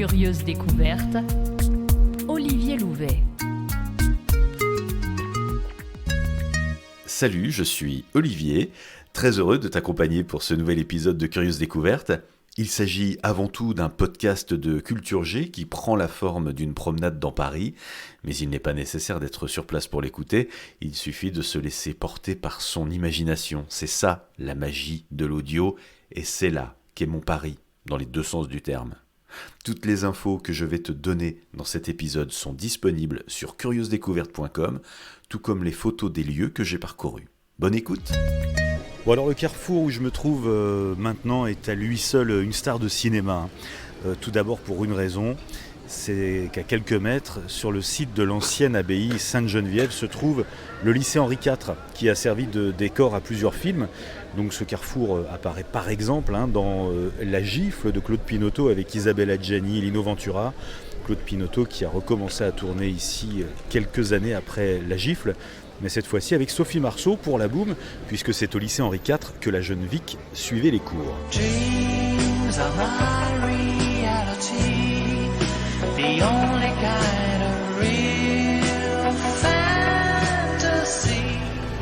Curieuse découverte, Olivier Louvet. Salut, je suis Olivier, très heureux de t'accompagner pour ce nouvel épisode de Curieuse découverte. Il s'agit avant tout d'un podcast de Culture G qui prend la forme d'une promenade dans Paris, mais il n'est pas nécessaire d'être sur place pour l'écouter, il suffit de se laisser porter par son imagination. C'est ça la magie de l'audio, et c'est là qu'est mon pari, dans les deux sens du terme. Toutes les infos que je vais te donner dans cet épisode sont disponibles sur curieusdécouverte.com, tout comme les photos des lieux que j'ai parcourus. Bonne écoute! Bon alors le carrefour où je me trouve maintenant est à lui seul une star de cinéma. Tout d'abord pour une raison, c'est qu'à quelques mètres, sur le site de l'ancienne abbaye Sainte-Geneviève, se trouve le lycée Henri IV, qui a servi de décor à plusieurs films. Donc ce carrefour apparaît par exemple dans La Gifle de Claude Pinoteau avec Isabelle Adjani et Lino Ventura. Claude Pinoteau qui a recommencé à tourner ici quelques années après La Gifle, mais cette fois-ci avec Sophie Marceau pour La Boum, puisque c'est au lycée Henri IV que la jeune Vic suivait les cours.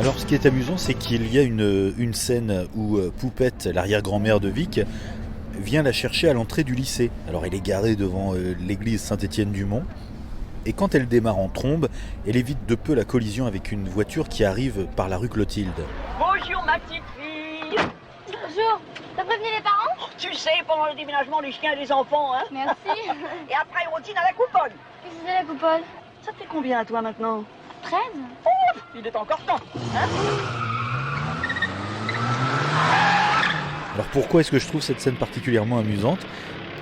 Alors ce qui est amusant, c'est qu'il y a une scène où Poupette, l'arrière-grand-mère de Vic, vient la chercher à l'entrée du lycée. Alors elle est garée devant l'église Saint-Étienne-du-Mont, et quand elle démarre en trombe, elle évite de peu la collision avec une voiture qui arrive par la rue Clotilde. Bonjour ma petite fille. Bonjour, t'as prévenu les parents? Tu sais, pendant le déménagement des chiens et des enfants, hein. Merci. Et après, on dîne à la coupole. Qu'est-ce que c'est la coupole? Ça te fait combien à toi maintenant? 13. Oh, il est encore temps, hein. Alors pourquoi est-ce que je trouve cette scène particulièrement amusante ?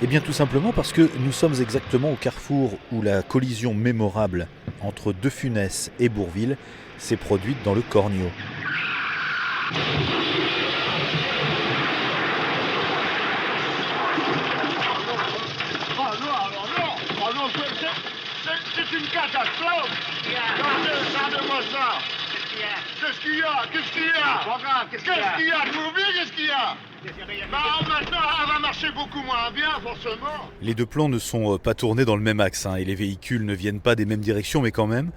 Eh bien tout simplement parce que nous sommes exactement au carrefour où la collision mémorable entre De Funès et Bourvil s'est produite dans le Cornio. Oh non, c'est une catastrophe. Regardez-moi ça. Qu'est-ce qu'il y a? Qu'est-ce qu'il y a? Bourvil, qu'est-ce qu'il y a? Maintenant, elle va marcher beaucoup moins bien, forcément. Les deux plans ne sont pas tournés dans le même axe, et les véhicules ne viennent pas des mêmes directions, mais quand même,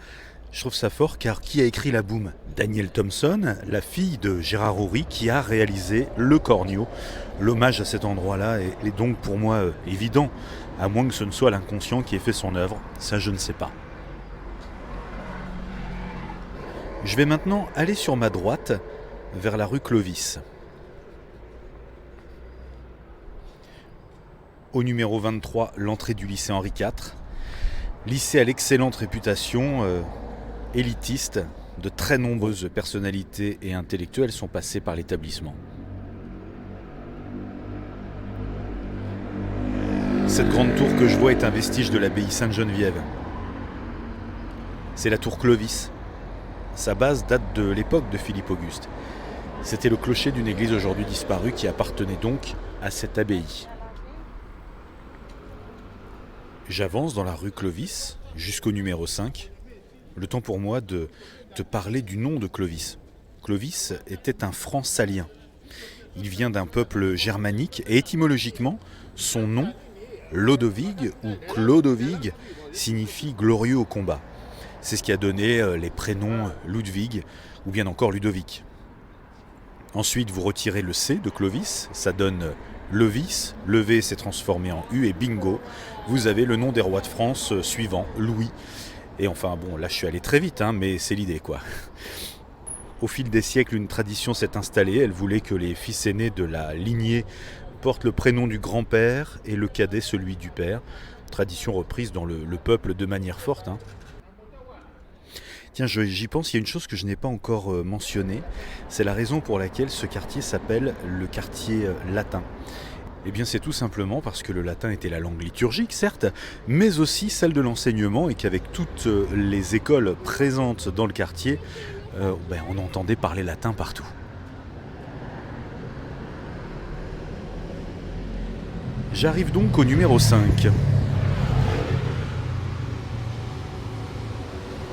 je trouve ça fort, car qui a écrit La Boum ? Danielle Thompson, la fille de Gérard Houry, qui a réalisé Le Cornio. L'hommage à cet endroit-là est donc pour moi évident, à moins que ce ne soit l'inconscient qui ait fait son œuvre, ça je ne sais pas. Je vais maintenant aller sur ma droite, vers la rue Clovis. Au numéro 23, l'entrée du lycée Henri IV. Lycée à l'excellente réputation, élitiste, de très nombreuses personnalités et intellectuels sont passés par l'établissement. Cette grande tour que je vois est un vestige de l'abbaye Sainte-Geneviève. C'est la tour Clovis. Sa base date de l'époque de Philippe Auguste. C'était le clocher d'une église aujourd'hui disparue qui appartenait donc à cette abbaye. J'avance dans la rue Clovis jusqu'au numéro 5. Le temps pour moi de te parler du nom de Clovis. Clovis était un franc salien. Il vient d'un peuple germanique et étymologiquement, son nom, Lodovig ou Clodovig, signifie glorieux au combat. C'est ce qui a donné les prénoms Ludwig ou bien encore Ludovic. Ensuite, vous retirez le C de Clovis, ça donne Levis, le V s'est transformé en U et bingo, vous avez le nom des rois de France suivant, Louis. Et enfin, bon, là je suis allé très vite, mais c'est l'idée quoi. Au fil des siècles, une tradition s'est installée, elle voulait que les fils aînés de la lignée portent le prénom du grand-père et le cadet celui du père. Tradition reprise dans le peuple de manière forte. Tiens, j'y pense, il y a une chose que je n'ai pas encore mentionnée, c'est la raison pour laquelle ce quartier s'appelle le quartier latin. Eh bien c'est tout simplement parce que le latin était la langue liturgique, certes, mais aussi celle de l'enseignement et qu'avec toutes les écoles présentes dans le quartier, on entendait parler latin partout. J'arrive donc au numéro 5.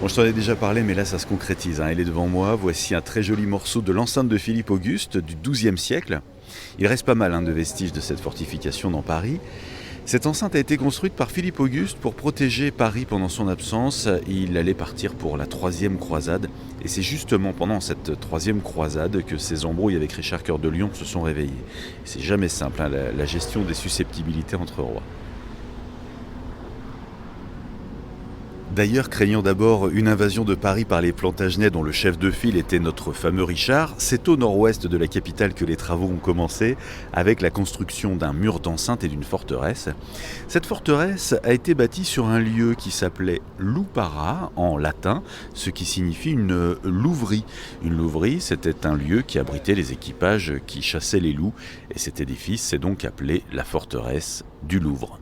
Bon, je t'en ai déjà parlé, mais là ça se concrétise. Elle est devant moi. Voici un très joli morceau de l'enceinte de Philippe Auguste du XIIe siècle. Il reste pas mal de vestiges de cette fortification dans Paris. Cette enceinte a été construite par Philippe Auguste pour protéger Paris pendant son absence. Il allait partir pour la 3e croisade. Et c'est justement pendant cette 3e croisade que ces embrouilles avec Richard Cœur de Lion se sont réveillées. C'est jamais simple, hein, la gestion des susceptibilités entre rois. D'ailleurs, craignant d'abord une invasion de Paris par les Plantagenets dont le chef de file était notre fameux Richard, c'est au nord-ouest de la capitale que les travaux ont commencé, avec la construction d'un mur d'enceinte et d'une forteresse. Cette forteresse a été bâtie sur un lieu qui s'appelait Lupara en latin, ce qui signifie une louverie. Une louverie, c'était un lieu qui abritait les équipages qui chassaient les loups, et cet édifice s'est donc appelé la forteresse du Louvre.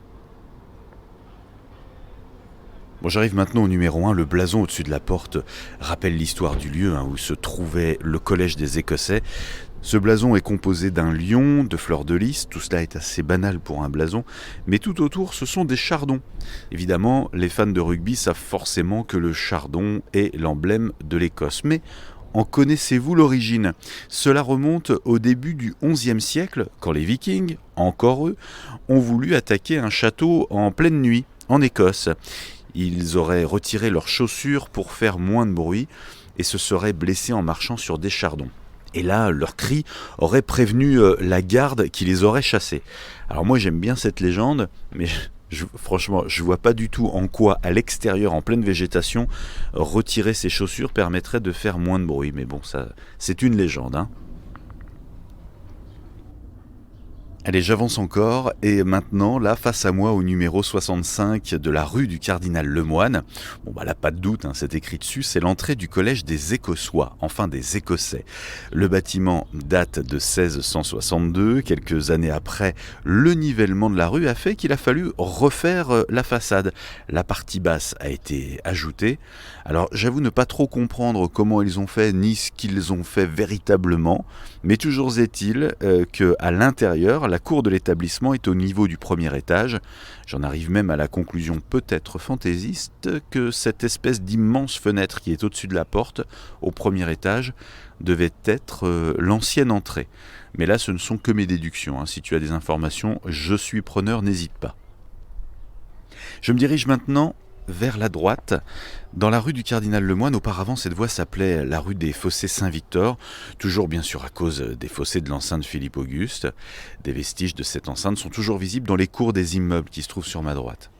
Bon, j'arrive maintenant au numéro 1. Le blason au-dessus de la porte rappelle l'histoire du lieu où se trouvait le collège des Écossais. Ce blason est composé d'un lion, de fleurs de lys, tout cela est assez banal pour un blason, mais tout autour ce sont des chardons. Évidemment, les fans de rugby savent forcément que le chardon est l'emblème de l'Écosse, mais en connaissez-vous l'origine ? Cela remonte au début du XIe siècle, quand les Vikings, encore eux, ont voulu attaquer un château en pleine nuit, en Écosse. Ils auraient retiré leurs chaussures pour faire moins de bruit et se seraient blessés en marchant sur des chardons. Et là, leur cri aurait prévenu la garde qui les aurait chassés. Alors moi j'aime bien cette légende, mais franchement je vois pas du tout en quoi à l'extérieur, en pleine végétation, retirer ses chaussures permettrait de faire moins de bruit. Mais bon, ça c'est une légende, hein. Allez, j'avance encore, et maintenant, là, face à moi, au numéro 65 de la rue du Cardinal Lemoine, bon bah là, pas de doute, hein, c'est écrit dessus, c'est l'entrée du collège des Écossois, enfin des Écossais. Le bâtiment date de 1662, quelques années après, le nivellement de la rue a fait qu'il a fallu refaire la façade. La partie basse a été ajoutée. Alors, j'avoue ne pas trop comprendre comment ils ont fait, ni ce qu'ils ont fait véritablement, mais toujours est-il qu'à l'intérieur, la cour de l'établissement est au niveau du premier étage. J'en arrive même à la conclusion peut-être fantaisiste que cette espèce d'immense fenêtre qui est au-dessus de la porte, au premier étage, devait être l'ancienne entrée. Mais là, ce ne sont que mes déductions, hein. Si tu as des informations, je suis preneur, n'hésite pas. Je me dirige maintenant vers la droite, dans la rue du Cardinal Lemoine. Auparavant, cette voie s'appelait la rue des Fossés Saint-Victor, toujours bien sûr à cause des fossés de l'enceinte Philippe Auguste. Des vestiges de cette enceinte sont toujours visibles dans les cours des immeubles qui se trouvent sur ma droite.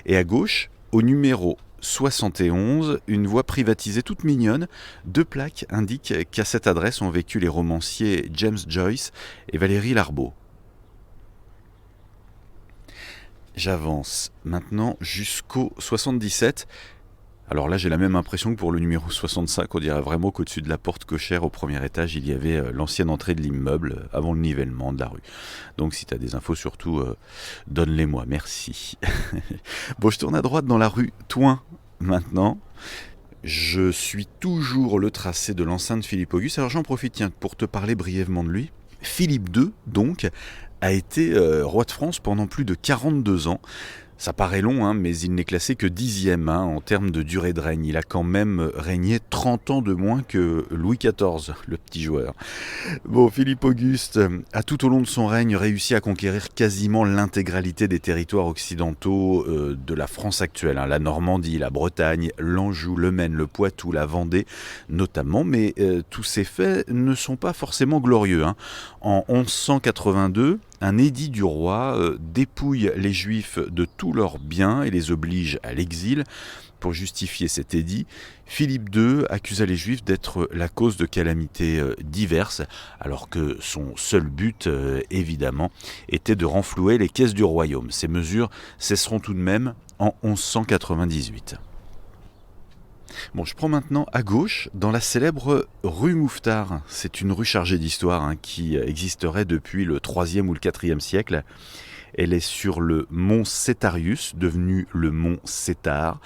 Et à gauche, au numéro 71, une voie privatisée toute mignonne, 2 plaques indiquent qu'à cette adresse ont vécu les romanciers James Joyce et Valérie Larbaud. J'avance maintenant jusqu'au 77. Alors là, j'ai la même impression que pour le numéro 65. On dirait vraiment qu'au-dessus de la porte cochère, au premier étage, il y avait l'ancienne entrée de l'immeuble avant le nivellement de la rue. Donc si tu as des infos, surtout, donne-les-moi. Merci. Bon, je tourne à droite dans la rue Thouin maintenant. Je suis toujours le tracé de l'enceinte Philippe Auguste. Alors j'en profite pour te parler brièvement de lui. Philippe II, donc, a été roi de France pendant plus de 42 ans. Ça paraît long, hein, mais il n'est classé que 10e en termes de durée de règne. Il a quand même régné 30 ans de moins que Louis XIV, le petit joueur. Bon, Philippe Auguste a tout au long de son règne réussi à conquérir quasiment l'intégralité des territoires occidentaux de la France actuelle. La Normandie, la Bretagne, l'Anjou, le Maine, le Poitou, la Vendée notamment. Mais tous ces faits ne sont pas forcément glorieux. En 1182, un édit du roi dépouille les Juifs de tous leurs biens et les oblige à l'exil. Pour justifier cet édit, Philippe II accusa les Juifs d'être la cause de calamités diverses, alors que son seul but, évidemment, était de renflouer les caisses du royaume. Ces mesures cesseront tout de même en 1198. Bon, je prends maintenant à gauche, dans la célèbre rue Mouffetard. C'est une rue chargée d'histoire qui existerait depuis le 3e ou le 4e siècle. Elle est sur le mont Cétarius, devenu le mont Cétare,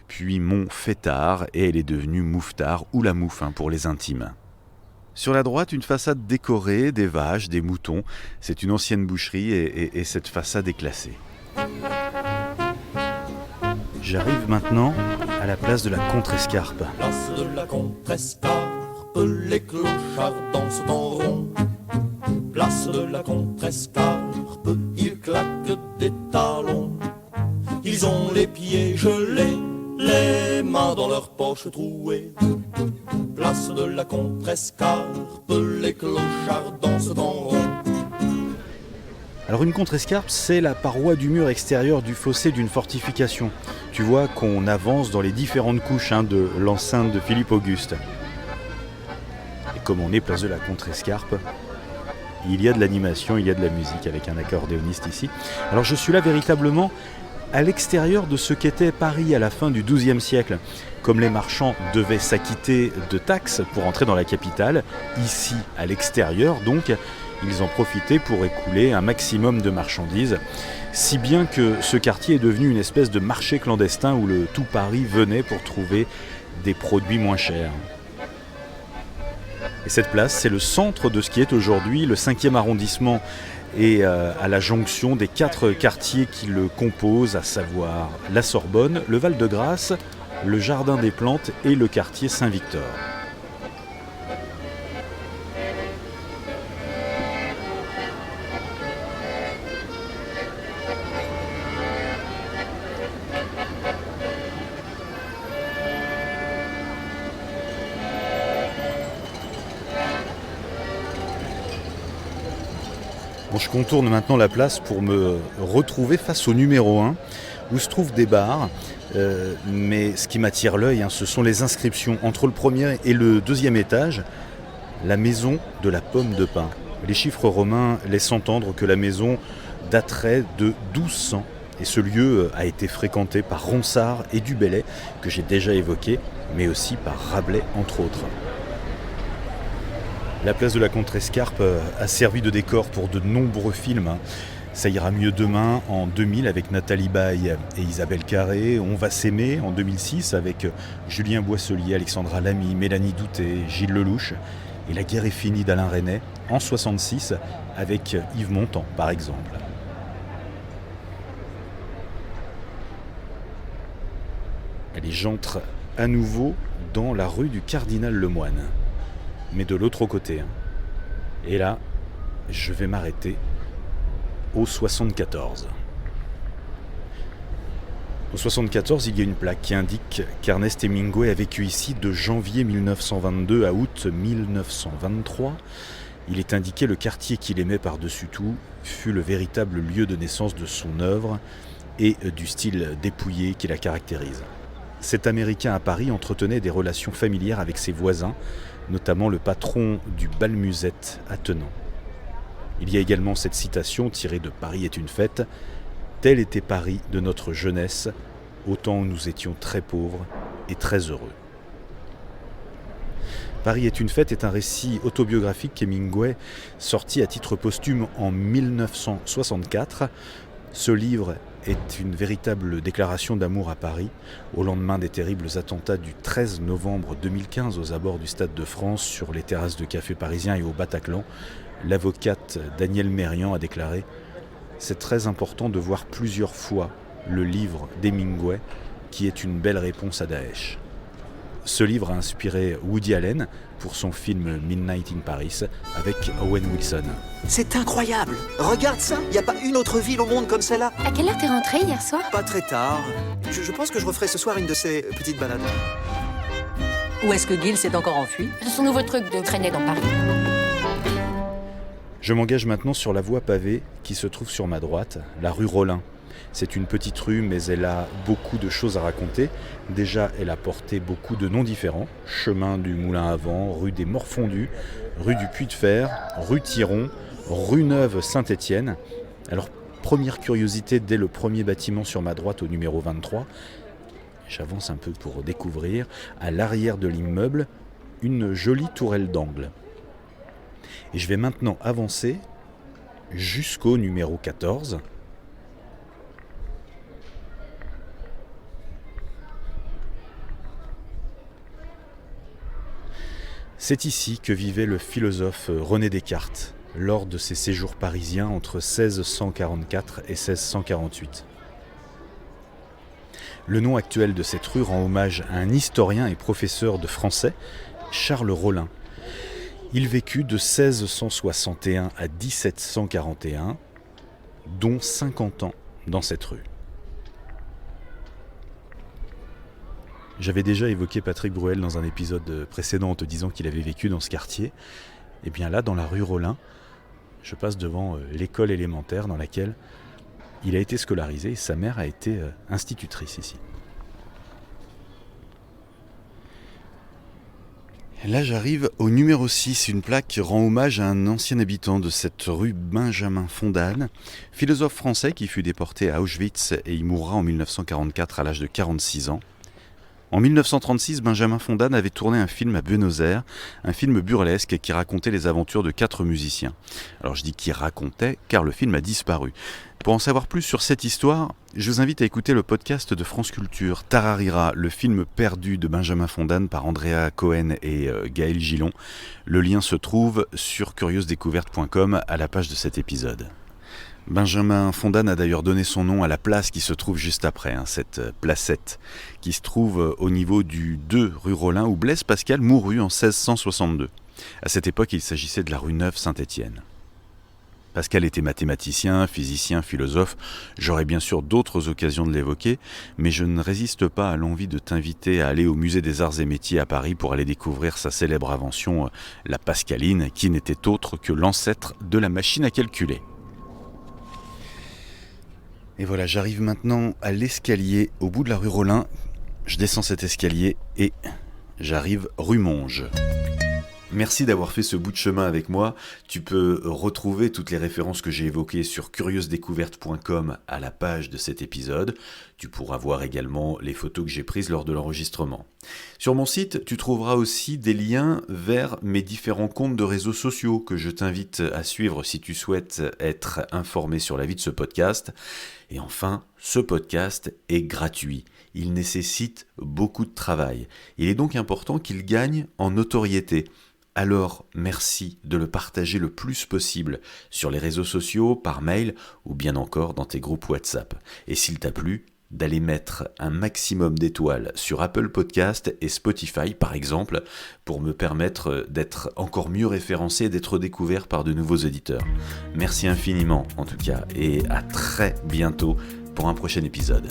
puis mont Fétard, et elle est devenue Mouffetard, ou la Mouffe pour les intimes. Sur la droite, une façade décorée, des vaches, des moutons. C'est une ancienne boucherie et cette façade est classée. J'arrive maintenant à la place de la Contrescarpe. Place de la Contrescarpe, les clochards dansent en rond. Place de la Contrescarpe, ils claquent des talons. cloches trouées. Place de la Contrescarpe, les clochards dansent en rond. Alors une contrescarpe, c'est la paroi du mur extérieur du fossé d'une fortification. Tu vois qu'on avance dans les différentes couches de l'enceinte de Philippe Auguste. Et comme on est place de la Contrescarpe, il y a de l'animation, il y a de la musique avec un accordéoniste ici. Alors je suis là véritablement à l'extérieur de ce qu'était Paris à la fin du XIIe siècle. Comme les marchands devaient s'acquitter de taxes pour entrer dans la capitale, ici à l'extérieur donc, ils en profitaient pour écouler un maximum de marchandises, si bien que ce quartier est devenu une espèce de marché clandestin où le tout Paris venait pour trouver des produits moins chers. Et cette place, c'est le centre de ce qui est aujourd'hui le 5e arrondissement et à la jonction des 4 quartiers qui le composent, à savoir la Sorbonne, le Val-de-Grâce, le Jardin des Plantes et le quartier Saint-Victor. Bon, je contourne maintenant la place pour me retrouver face au numéro 1, où se trouvent des bars. Mais ce qui m'attire l'œil, ce sont les inscriptions. Entre le premier et le deuxième étage, la maison de la pomme de pin. Les chiffres romains laissent entendre que la maison daterait de 1200. Et ce lieu a été fréquenté par Ronsard et Du Bellay, que j'ai déjà évoqué, mais aussi par Rabelais, entre autres. La place de la Contrescarpe a servi de décor pour de nombreux films. Ça ira mieux demain en 2000 avec Nathalie Baye et Isabelle Carré. On va s'aimer en 2006 avec Julien Boisselier, Alexandra Lamy, Mélanie Doutet, Gilles Lelouch. Et La guerre est finie d'Alain Resnais en 66 avec Yves Montand par exemple. Allez, j'entre à nouveau dans la rue du Cardinal Lemoine. Mais de l'autre côté. Et là, je vais m'arrêter au 74. Au 74, il y a une plaque qui indique qu'Ernest Hemingway a vécu ici de janvier 1922 à août 1923. Il est indiqué le quartier qu'il aimait par-dessus tout fut le véritable lieu de naissance de son œuvre et du style dépouillé qui la caractérise. Cet Américain à Paris entretenait des relations familières avec ses voisins, notamment le patron du bal Musette à Tenan. Il y a également cette citation tirée de Paris est une fête. Tel était Paris de notre jeunesse, au temps où nous étions très pauvres et très heureux. Paris est une fête est un récit autobiographique qu'Hemingway sorti à titre posthume en 1964. Ce livre est une véritable déclaration d'amour à Paris, au lendemain des terribles attentats du 13 novembre 2015 aux abords du Stade de France, sur les terrasses de cafés parisiens et au Bataclan. L'avocate Danielle Mérian a déclaré « C'est très important de voir plusieurs fois le livre d'Hemingway, qui est une belle réponse à Daesh ». Ce livre a inspiré Woody Allen pour son film Midnight in Paris avec Owen Wilson. C'est incroyable! Regarde ça! Il n'y a pas une autre ville au monde comme celle-là! À quelle heure t'es rentré hier soir? Pas très tard. Je pense que je referai ce soir une de ces petites balades. Où est-ce que Gil s'est encore enfui? C'est son nouveau truc de traîner dans Paris. Je m'engage maintenant sur la voie pavée qui se trouve sur ma droite, la rue Rollin. C'est une petite rue, mais elle a beaucoup de choses à raconter. Déjà, elle a porté beaucoup de noms différents. Chemin du Moulin à Vent, rue des Morfondus, rue du Puy de Fer, rue Thiron, rue Neuve Saint-Étienne. Alors, première curiosité, dès le premier bâtiment sur ma droite au numéro 23, j'avance un peu pour découvrir, à l'arrière de l'immeuble, une jolie tourelle d'angle. Et je vais maintenant avancer jusqu'au numéro 14. C'est ici que vivait le philosophe René Descartes lors de ses séjours parisiens entre 1644 et 1648. Le nom actuel de cette rue rend hommage à un historien et professeur de français, Charles Rollin. Il vécut de 1661 à 1741, dont 50 ans dans cette rue. J'avais déjà évoqué Patrick Bruel dans un épisode précédent en te disant qu'il avait vécu dans ce quartier. Et bien là, dans la rue Rollin, je passe devant l'école élémentaire dans laquelle il a été scolarisé et sa mère a été institutrice ici. Là, j'arrive au numéro 6, une plaque qui rend hommage à un ancien habitant de cette rue, Benjamin Fondane, philosophe français qui fut déporté à Auschwitz et y mourra en 1944 à l'âge de 46 ans. En 1936, Benjamin Fondane avait tourné un film à Buenos Aires, un film burlesque qui racontait les aventures de 4 musiciens. Alors je dis qui racontait, car le film a disparu. Pour en savoir plus sur cette histoire, je vous invite à écouter le podcast de France Culture, Tararira, le film perdu de Benjamin Fondane par Andrea Cohen et Gaël Gillon. Le lien se trouve sur curieusdécouverte.com à la page de cet épisode. Benjamin Fondane a d'ailleurs donné son nom à la place qui se trouve juste après, cette placette, qui se trouve au niveau du 2 rue Rollin où Blaise Pascal mourut en 1662. À cette époque, il s'agissait de la rue Neuve Saint-Étienne. Pascal était mathématicien, physicien, philosophe. J'aurais bien sûr d'autres occasions de l'évoquer, mais je ne résiste pas à l'envie de t'inviter à aller au Musée des Arts et Métiers à Paris pour aller découvrir sa célèbre invention, la Pascaline, qui n'était autre que l'ancêtre de la machine à calculer. Et voilà, j'arrive maintenant à l'escalier au bout de la rue Rollin. Je descends cet escalier et j'arrive rue Monge. Merci d'avoir fait ce bout de chemin avec moi. Tu peux retrouver toutes les références que j'ai évoquées sur curieusdécouverte.com à la page de cet épisode. Tu pourras voir également les photos que j'ai prises lors de l'enregistrement. Sur mon site, tu trouveras aussi des liens vers mes différents comptes de réseaux sociaux que je t'invite à suivre si tu souhaites être informé sur la vie de ce podcast. Et enfin, ce podcast est gratuit. Il nécessite beaucoup de travail. Il est donc important qu'il gagne en notoriété. Alors, merci de le partager le plus possible sur les réseaux sociaux, par mail ou bien encore dans tes groupes WhatsApp. Et s'il t'a plu, d'aller mettre un maximum d'étoiles sur Apple Podcast et Spotify par exemple, pour me permettre d'être encore mieux référencé et d'être découvert par de nouveaux éditeurs. Merci infiniment en tout cas et à très bientôt pour un prochain épisode.